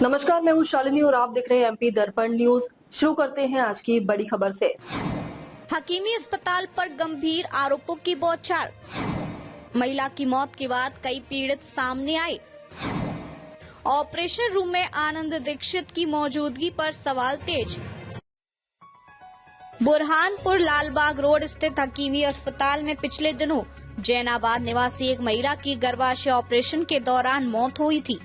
नमस्कार, मैं हूँ शालिनी और आप देख रहे हैं एमपी दर्पण न्यूज। शुरू करते हैं आज की बड़ी खबर से। हकीमी अस्पताल पर गंभीर आरोपों की बौछार। महिला की मौत के बाद कई पीड़ित सामने आए। ऑपरेशन रूम में आनंद दीक्षित की मौजूदगी पर सवाल तेज। बुरहानपुर लालबाग रोड स्थित हकीमी अस्पताल में पिछले दिनों जैनाबाद निवासी एक महिला की गर्भाशय ऑपरेशन के दौरान मौत हुई थी।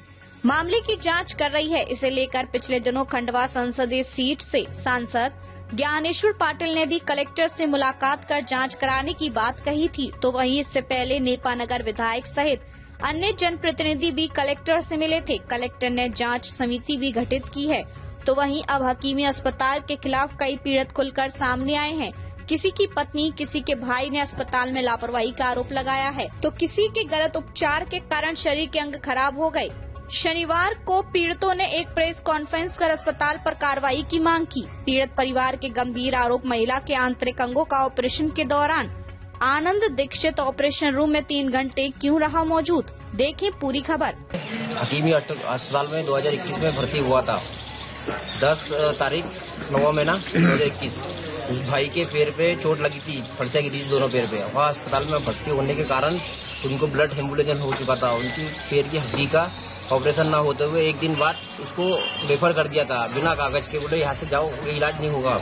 मामले की जांच कर रही है। इसे लेकर पिछले दिनों खंडवा संसदीय सीट से सांसद ज्ञानेश्वर पाटिल ने भी कलेक्टर से मुलाकात कर जांच कराने की बात कही थी। तो वहीं इससे पहले नेपानगर विधायक सहित अन्य जनप्रतिनिधि भी कलेक्टर से मिले थे। कलेक्टर ने जांच समिति भी गठित की है। तो वहीं अब हकीमी अस्पताल के खिलाफ कई पीड़ित खुलकर सामने आए हैं। किसी की पत्नी, किसी के भाई ने अस्पताल में लापरवाही का आरोप लगाया है, तो किसी के गलत उपचार के कारण शरीर के अंग खराब हो गए। शनिवार को पीड़ितों ने एक प्रेस कॉन्फ्रेंस कर अस्पताल पर कार्रवाई की मांग की। पीड़ित परिवार के गंभीर आरोप महिला के आंतरिक अंगों का ऑपरेशन के दौरान आनंद दीक्षित ऑपरेशन रूम में 3 घंटे क्यों रहा मौजूद। देखें पूरी खबर। हकीमी अस्पताल में 2021 में भर्ती हुआ था। 10 तारीख 9वां महीना 2021 उस भाई के पैर पे चोट लगी थी, फड़सा गिरी थी दोनों पैर पे। वहाँ अस्पताल में भर्ती होने के कारण उनको ब्लड हेमोरेज हो चुका था। उनकी पैर की हड्डी का ऑपरेशन ना होते हुए एक दिन बाद उसको रेफर कर दिया था बिना कागज के। बोले यहाँ से जाओ, ये इलाज नहीं होगा।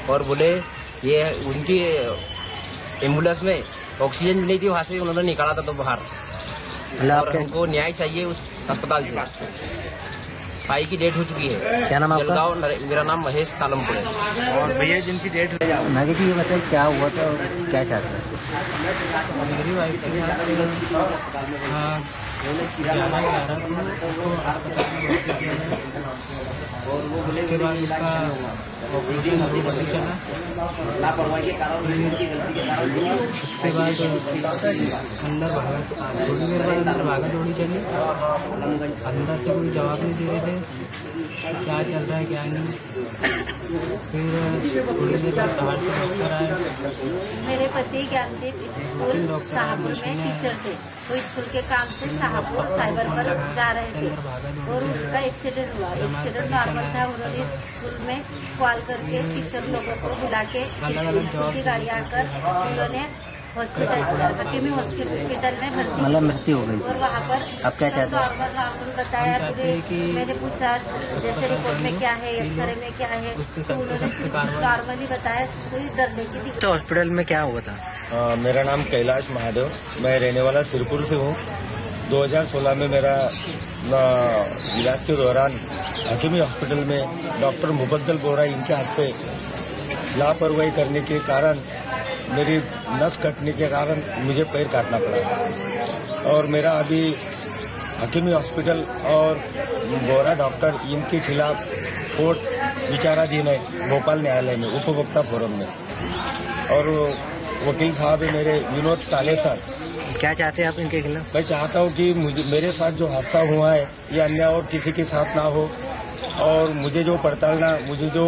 और बोले ये उनकी एम्बुलेंस में ऑक्सीजन भी नहीं थी, वहाँ से उन्होंने निकाला था तो बाहर। और हमको न्याय चाहिए उस अस्पताल से। भाई की डेट हो चुकी है। क्या नाम आपका? मेरा नाम महेश तालमपुर है। और भैया जिनकी डेट नागे जी, ये बताइए क्या हुआ था और क्या चाहते हैं? मेरी वाइफ की उसके बाद उसका ऑपरेशन अभी चला। उसके बाद अंदर भागा, थोड़ी देर बाद अंदर भागा दौड़ी चली। अंदर से कोई जवाब नहीं दे रहे थे क्या चल रहा है क्या नहीं। फिर थोड़ी देर बाद बाहर से डॉक्टर आए। मेरे पति ज्ञानदीप स्कूल शाहपुर में टीचर थे। वो स्कूल के काम से शाहपुर साइबर पर जा रहे थे और उसका एक्सीडेंट हुआ। एक्सीडेंट नॉर्मल था। उन्होंने स्कूल में कॉल करके टीचर लोगों को बुला के स्कूल की गाड़ी आकर उन्होंने हकीमी हॉस्पिटल में भर्ती, मतलब मृत्यु हो गई। और वहाँ पर अब क्या चाहते हैं? नॉर्मल बताया। मैंने पूछा जैसे रिपोर्ट में क्या है, एक्सरे में क्या है, तो उन्होंने नॉर्मली बताया। कोई डरने की दिक्कत। तो हॉस्पिटल में क्या हुआ था? मेरा नाम कैलाश महादेव, मैं रहने वाला सिरपुर से हूँ। 2016 में मेरा इलाज के दौरान हकीमी हॉस्पिटल में डॉक्टर मुबद्दल बोरा इनके हाथ से लापरवाही करने के कारण मेरी नस कटने के कारण मुझे पैर काटना पड़ा। और मेरा अभी हकीमी हॉस्पिटल और बोरा डॉक्टर इनके खिलाफ कोर्ट विचाराधीन है भोपाल न्यायालय में, उपभोक्ता फोरम में। और वकील साहब है मेरे विनोद काले सर। क्या चाहते हैं आप इनके खिलाफ? मैं चाहता हूँ कि मेरे साथ जो हादसा हुआ है ये अन्य और किसी के साथ ना हो। और मुझे जो पड़तालना, मुझे जो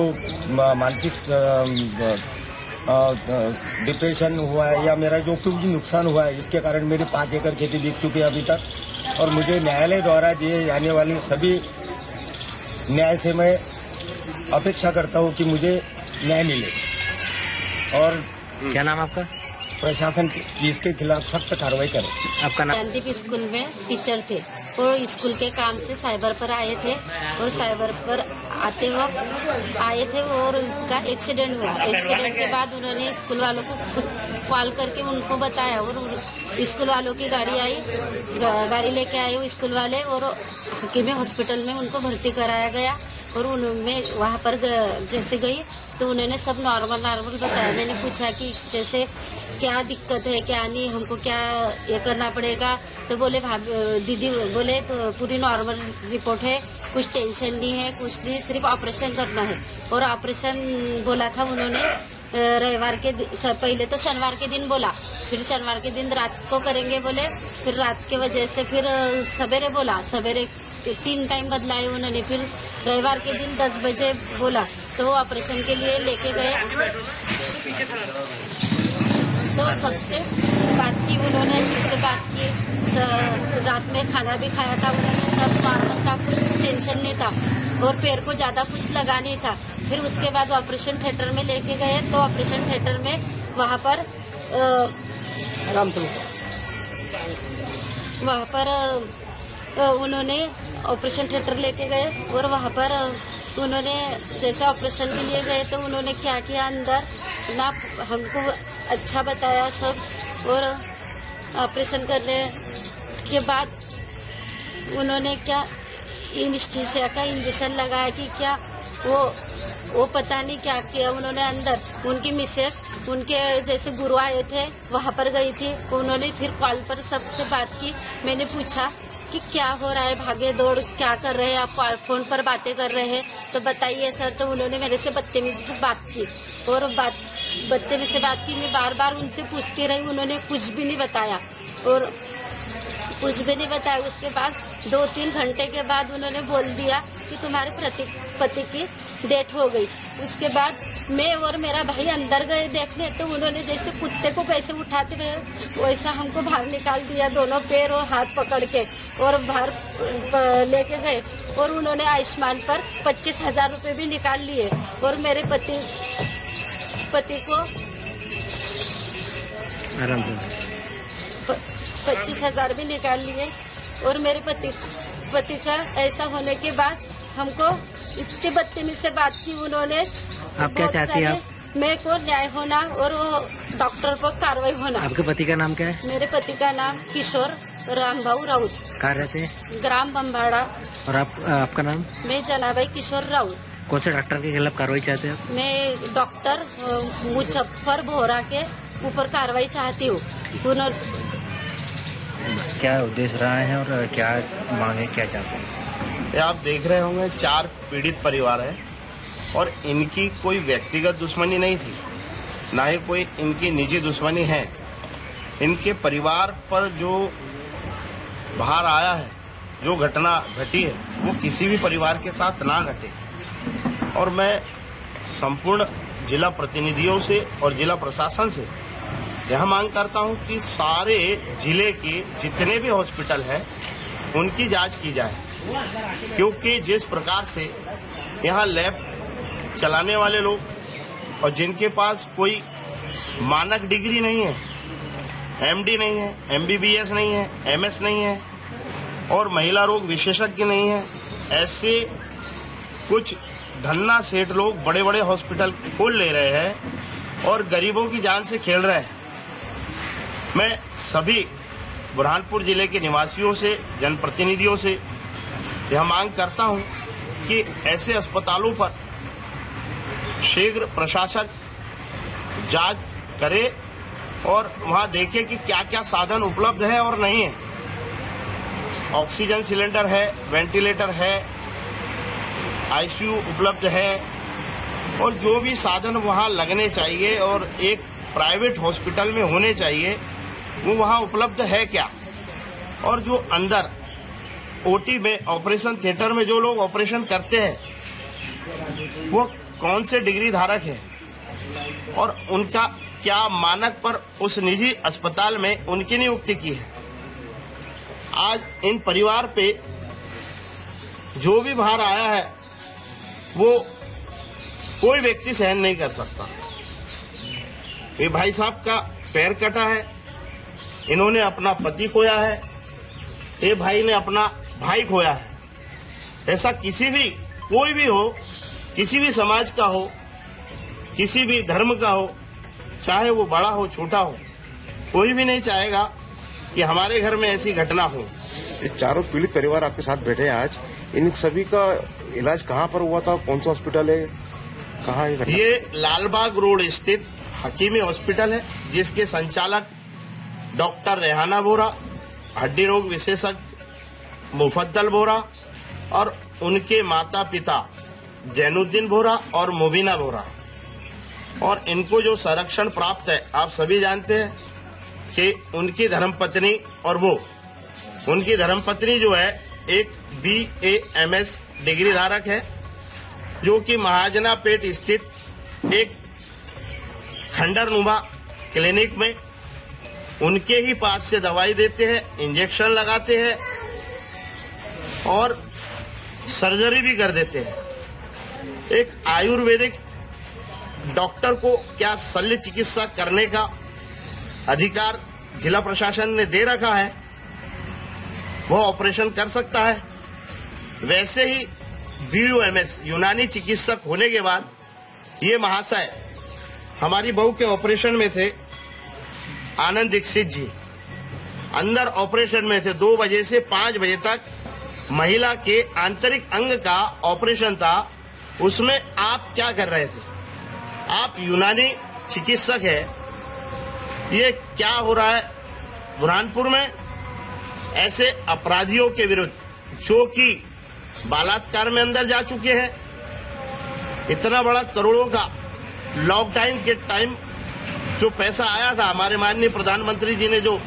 मानसिक डिप्रेशन हुआ है या मेरा जो कुछ भी नुकसान हुआ है, इसके कारण मेरी 5 एकड़ खेती बिक चुकी है अभी तक। और मुझे न्यायालय द्वारा दिए जाने वाली सभी न्याय से मैं अपेक्षा करता हूँ कि मुझे न्याय मिले। और क्या नाम आपका? प्रशासन इसके खिलाफ सख्त कार्रवाई करे। आपका नाम? ज्ञानदीप स्कूल में टीचर थे और स्कूल के काम से साइबर पर आए थे और साइबर पर आते वक्त आए थे और उसका एक्सीडेंट हुआ। एक्सीडेंट के बाद उन्होंने स्कूल वालों को कॉल करके उनको बताया और स्कूल वालों की गाड़ी आई, गाड़ी लेके आए वो स्कूल वाले और हकीमी हॉस्पिटल में उनको भर्ती कराया गया। और उन्होंने वहाँ पर जैसे गई तो उन्होंने सब नॉर्मल बताया। मैंने पूछा कि जैसे क्या दिक्कत है क्या नहीं, हमको क्या ये करना पड़ेगा। तो बोले दीदी बोले तो पूरी नॉर्मल रिपोर्ट है, कुछ टेंशन नहीं है, कुछ नहीं, सिर्फ ऑपरेशन करना है। और ऑपरेशन बोला था उन्होंने रविवार के पहले तो शनिवार के दिन बोला, फिर शनिवार के दिन रात को करेंगे बोले, फिर रात के वजह से फिर सवेरे बोला, सवेरे 3 टाइम बदलाए उन्होंने। फिर रविवार के दिन 10 बजे बोला तो ऑपरेशन के लिए लेके गए। तो सबसे बात की उन्होंने, अच्छे से बात की। रात में खाना भी खाया था उन्होंने, सब नॉर्मल था, कुछ टेंशन नहीं था और पैर को ज़्यादा कुछ लगा नहीं था। फिर उसके बाद ऑपरेशन थिएटर में लेके गए तो ऑपरेशन थिएटर में वहाँ पर उन्होंने ऑपरेशन थिएटर लेके गए और वहाँ पर उन्होंने जैसे ऑपरेशन के लिए गए तो उन्होंने क्या किया अंदर ना हमको अच्छा बताया सब। और ऑपरेशन करने के बाद उन्होंने क्या एनेस्थीसिया का इंजेक्शन लगाया कि क्या वो पता नहीं क्या किया उन्होंने अंदर। उनकी मिसेस उनके जैसे गुरु आए थे वहाँ पर गई थी, उन्होंने फिर कॉल पर सबसे बात की। मैंने पूछा कि क्या हो रहा है, भागे दौड़ क्या कर रहे हैं आप, फोन पर बातें कर रहे हैं तो बताइए सर। तो उन्होंने मेरे से बदतमीजी से बात की और बदतमीजी से बात की। मैं बार बार उनसे पूछती रही, उन्होंने कुछ भी नहीं बताया और कुछ भी नहीं बताया। उसके बाद 2-3 घंटे के बाद उन्होंने बोल दिया कि तुम्हारे पति की डेथ हो गई। उसके बाद मैं और मेरा भाई अंदर गए देखने तो उन्होंने जैसे कुत्ते को कैसे उठाते हुए वैसा हमको बाहर निकाल दिया, दोनों पैर और हाथ पकड़ के और बाहर लेके गए। और उन्होंने आयुष्मान पर 25,000 रुपये भी निकाल लिए और मेरे पति को 25,000 भी निकाल लिए। और मेरे पति का ऐसा होने के बाद हमको इतनी बदतमीजी से बात की उन्होंने। आप क्या चाहती हैं? मेरे को न्याय होना और वो डॉक्टर पर कार्रवाई होना। आपके पति का नाम क्या है? मेरे पति का नाम किशोर रामभाऊ राउत। कहाँ रहते हैं? ग्राम बम्बाड़ा। और आपका नाम? मैं जनाबाई किशोर राउत। कौन से डॉक्टर के खिलाफ कार्रवाई चाहते हैं आप? मैं डॉक्टर मुजफ्फर बोरा के ऊपर कार्रवाई चाहती हूँ। क्या उद्देश्य रहा है और क्या मांगे, क्या चाहते हैं? आप देख रहे होंगे 4 पीड़ित परिवार है और इनकी कोई व्यक्तिगत दुश्मनी नहीं थी, ना ही कोई इनकी निजी दुश्मनी है। इनके परिवार पर जो बाहर आया है, जो घटना घटी है, वो किसी भी परिवार के साथ ना घटे। और मैं संपूर्ण जिला प्रतिनिधियों से और जिला प्रशासन से यह मांग करता हूं कि सारे जिले के जितने भी हॉस्पिटल हैं उनकी जांच की जाए, क्योंकि जिस प्रकार से यहाँ लैब चलाने वाले लोग और जिनके पास कोई मानक डिग्री नहीं है, एमडी नहीं है, एमबीबीएस नहीं है, एमएस नहीं है और महिला रोग विशेषज्ञ नहीं है, ऐसे कुछ धन्ना सेठ लोग बड़े बड़े हॉस्पिटल खोल ले रहे हैं और गरीबों की जान से खेल रहे हैं। मैं सभी बुरहानपुर जिले के निवासियों से, जनप्रतिनिधियों से यह मांग करता हूं कि ऐसे अस्पतालों पर शीघ्र प्रशासन जांच करे और वहां देखे कि क्या क्या साधन उपलब्ध है और नहीं है। ऑक्सीजन सिलेंडर है, वेंटिलेटर है, आईसीयू उपलब्ध है और जो भी साधन वहां लगने चाहिए और एक प्राइवेट हॉस्पिटल में होने चाहिए वो वहां उपलब्ध है क्या। और जो अंदर ओटी में, ऑपरेशन थिएटर में जो लोग ऑपरेशन करते हैं वो कौन से डिग्री धारक है और उनका क्या मानक पर उस निजी अस्पताल में उनकी नियुक्ति की है। आज इन परिवार पे जो भी बाहर आया है वो कोई व्यक्ति सहन नहीं कर सकता। ये भाई साहब का पैर कटा है, इन्होंने अपना पति खोया है, ये भाई ने अपना भाई खोया है। ऐसा किसी भी, कोई भी हो, किसी भी समाज का हो, किसी भी धर्म का हो, चाहे वो बड़ा हो छोटा हो, कोई भी नहीं चाहेगा कि हमारे घर में ऐसी घटना हो। ये चारों पीड़ित परिवार आपके साथ बैठे हैं आज, इन सभी का इलाज कहाँ पर हुआ था? कौन सा हॉस्पिटल है, कहाँ है? ये लालबाग रोड स्थित हकीमी हॉस्पिटल है जिसके संचालक डॉक्टर रेहाना बोरा, हड्डी रोग विशेषज्ञ मुफद्दल बोरा और उनके माता पिता जैनुद्दीन बोरा और मुबीना बोरा। और इनको जो संरक्षण प्राप्त है आप सभी जानते हैं कि उनकी धर्मपत्नी और वो, उनकी धर्मपत्नी जो है एक BAMS डिग्री धारक है जो कि महाजना पेट स्थित एक खंडरनुमा क्लिनिक में उनके ही पास से दवाई देते हैं, इंजेक्शन लगाते हैं और सर्जरी भी कर देते हैं। एक आयुर्वेदिक डॉक्टर को क्या शल्य चिकित्सा करने का अधिकार जिला प्रशासन ने दे रखा है, वो ऑपरेशन कर सकता है। वैसे ही BUMS यूनानी चिकित्सक होने के बाद ये महाशय हमारी बहू के ऑपरेशन में थे, आनंद दीक्षित जी अंदर ऑपरेशन में थे। 2 बजे से 5 बजे तक महिला के आंतरिक अंग का ऑपरेशन था। उसमें आप क्या कर रहे थे? आप यूनानी चिकित्सक है। ये क्या हो रहा है बुरहानपुर में? ऐसे अपराधियों के विरुद्ध जो कि बलात्कार में अंदर जा चुके हैं, इतना बड़ा करोड़ों का लॉकडाउन के टाइम जो पैसा आया था, हमारे माननीय प्रधानमंत्री जी ने जो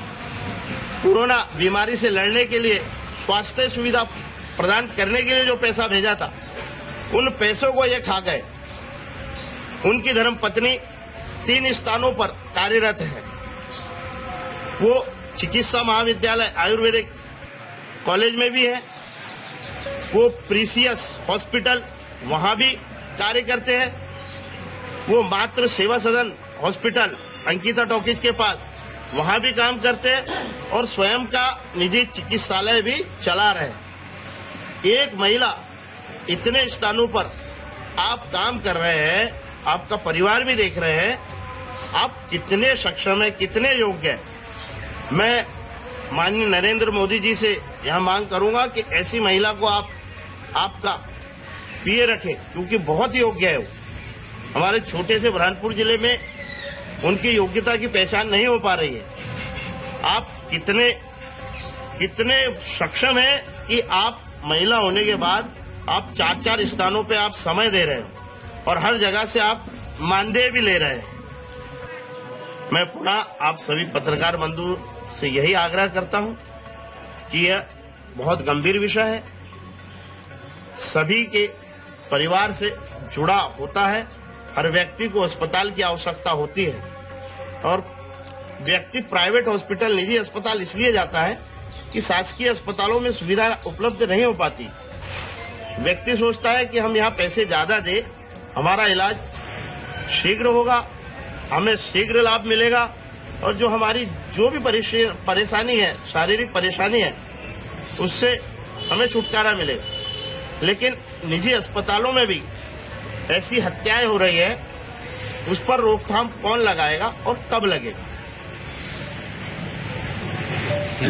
कोरोना बीमारी से लड़ने के लिए स्वास्थ्य सुविधा प्रदान करने के लिए जो पैसा भेजा था, उन पैसों को ये खा गए। उनकी धर्मपत्नी 3 स्थानों पर कार्यरत है। वो चिकित्सा महाविद्यालय आयुर्वेदिक कॉलेज में भी है, वो प्रीसियस हॉस्पिटल वहां भी कार्य करते हैं, वो मातृ सेवा सदन हॉस्पिटल अंकिता टॉकीज के पास वहां भी काम करते हैं और स्वयं का निजी चिकित्सालय भी चला रहे हैं। एक महिला इतने स्थानों पर आप काम कर रहे हैं, आपका परिवार भी देख रहे हैं, आप कितने सक्षम है, कितने योग्य है। मैं माननीय नरेंद्र मोदी जी से यह मांग करूंगा कि ऐसी महिला को आपका पीए रखें, क्योंकि बहुत योग्य है वो। हमारे छोटे से बुरहानपुर जिले में उनकी योग्यता की पहचान नहीं हो पा रही है। आप कितने सक्षम हैं कि आप महिला होने के बाद आप 4 स्थानों पे आप समय दे रहे हो और हर जगह से आप मानदेय भी ले रहे हैं। मैं पुनः आप सभी पत्रकार बंधु से यही आग्रह करता हूं कि यह बहुत गंभीर विषय है, सभी के परिवार से जुड़ा होता है। हर व्यक्ति को अस्पताल की आवश्यकता होती है और व्यक्ति प्राइवेट हॉस्पिटल, निजी अस्पताल इसलिए जाता है कि शासकीय अस्पतालों में सुविधा उपलब्ध नहीं हो पाती। व्यक्ति सोचता है कि हम यहाँ पैसे ज्यादा दे, हमारा इलाज शीघ्र होगा, हमें शीघ्र लाभ मिलेगा और जो हमारी जो भी परेशानी है, शारीरिक परेशानी है, उससे हमें छुटकारा मिलेगा। लेकिन निजी अस्पतालों में भी ऐसी हत्याएं हो रही है, उस पर रोकथाम कौन लगाएगा और कब लगेगा?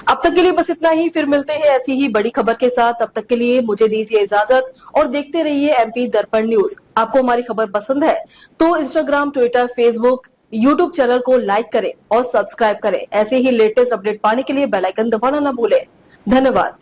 अब तक के लिए बस इतना ही, फिर मिलते हैं ऐसी ही बड़ी खबर के साथ। तब तक के लिए मुझे दीजिए इजाजत और देखते रहिए MP दर्पण न्यूज। आपको हमारी खबर पसंद है तो Instagram, Twitter, Facebook, YouTube channel को लाइक करें और सब्सक्राइब करें। ऐसे ही लेटेस्ट अपडेट पाने के लिए बेल आइकन दबाना न भूलें। धन्यवाद।